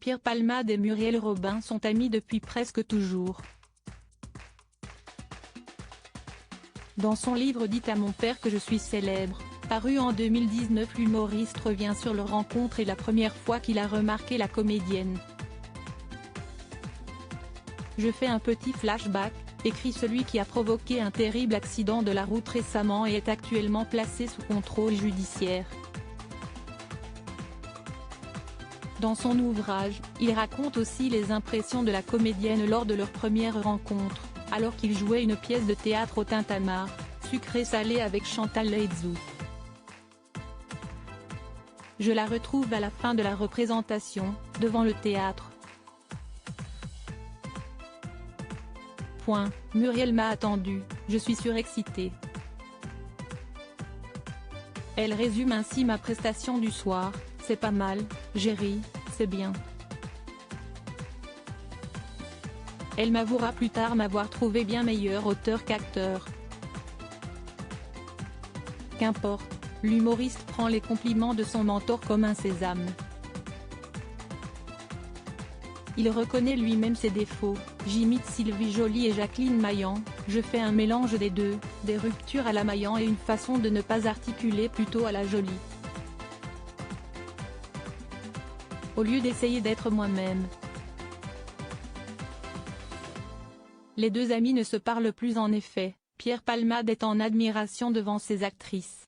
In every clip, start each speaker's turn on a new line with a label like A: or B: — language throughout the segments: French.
A: Pierre Palmade et Muriel Robin sont amis depuis presque toujours. Dans son livre « Dites à mon père que je suis célèbre », paru en 2019, l'humoriste revient sur leur rencontre et la première fois qu'il a remarqué la comédienne. « Je fais un petit flashback », écrit celui qui a provoqué un terrible accident de la route récemment et est actuellement placé sous contrôle judiciaire. Dans son ouvrage, il raconte aussi les impressions de la comédienne lors de leur première rencontre, alors qu'il jouait une pièce de théâtre au Tintamarre, sucré-salé avec Chantal Latsou. Je la retrouve à la fin de la représentation, devant le théâtre. Muriel m'a attendu, je suis surexcitée. Elle résume ainsi ma prestation du soir: c'est pas mal, j'ai ri, c'est bien. Elle m'avouera plus tard m'avoir trouvé bien meilleur auteur qu'acteur. Qu'importe, l'humoriste prend les compliments de son mentor comme un sésame. Il reconnaît lui-même ses défauts: j'imite Sylvie Joly et Jacqueline Maillan, je fais un mélange des deux, des ruptures à la Maillan et une façon de ne pas articuler plutôt à la Joly. Au lieu d'essayer d'être moi-même. Les deux amis ne se parlent plus en effet, Pierre Palmade est en admiration devant ses actrices.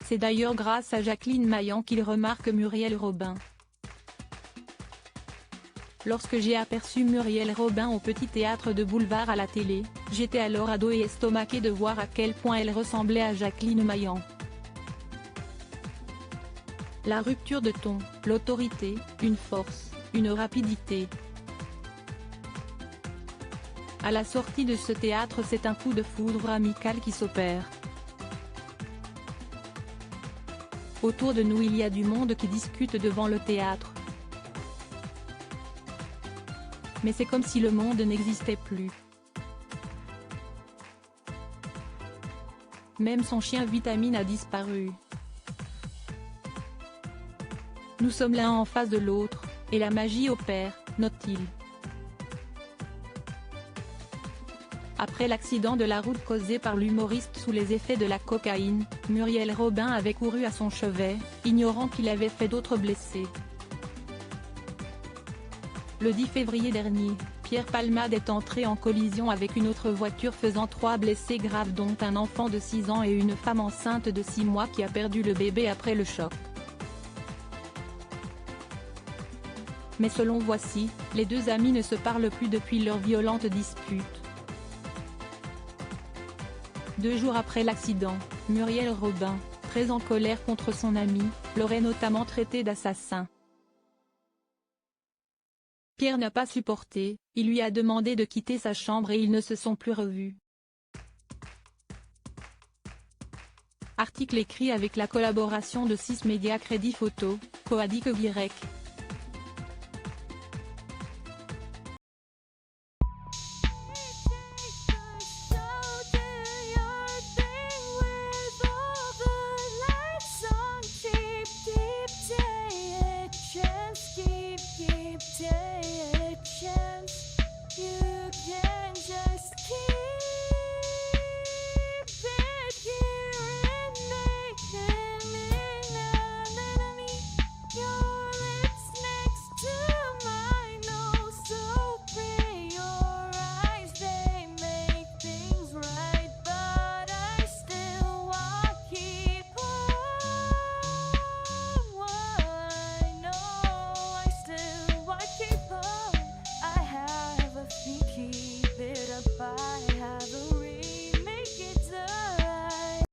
A: C'est d'ailleurs grâce à Jacqueline Maillan qu'il remarque Muriel Robin. Lorsque j'ai aperçu Muriel Robin au Petit Théâtre de Boulevard à la télé, j'étais alors ado et estomaqué de voir à quel point elle ressemblait à Jacqueline Maillan. La rupture de ton, l'autorité, une force, une rapidité. À la sortie de ce théâtre, c'est un coup de foudre amical qui s'opère. Autour de nous il y a du monde qui discute devant le théâtre. Mais c'est comme si le monde n'existait plus. Même son chien Vitamine a disparu. Nous sommes l'un en face de l'autre, et la magie opère, note-t-il. Après l'accident de la route causé par l'humoriste sous les effets de la cocaïne, Muriel Robin avait couru à son chevet, ignorant qu'il avait fait d'autres blessés. Le 10 février dernier, Pierre Palmade est entré en collision avec une autre voiture faisant 3 blessés graves dont un enfant de 6 ans et une femme enceinte de 6 mois qui a perdu le bébé après le choc. Mais selon Voici, les deux amis ne se parlent plus depuis leur violente dispute. 2 jours après l'accident, Muriel Robin, très en colère contre son ami, l'aurait notamment traité d'assassin. Pierre n'a pas supporté, il lui a demandé de quitter sa chambre et ils ne se sont plus revus. Article écrit avec la collaboration de 6 médias Crédit Photo, Coadic Y.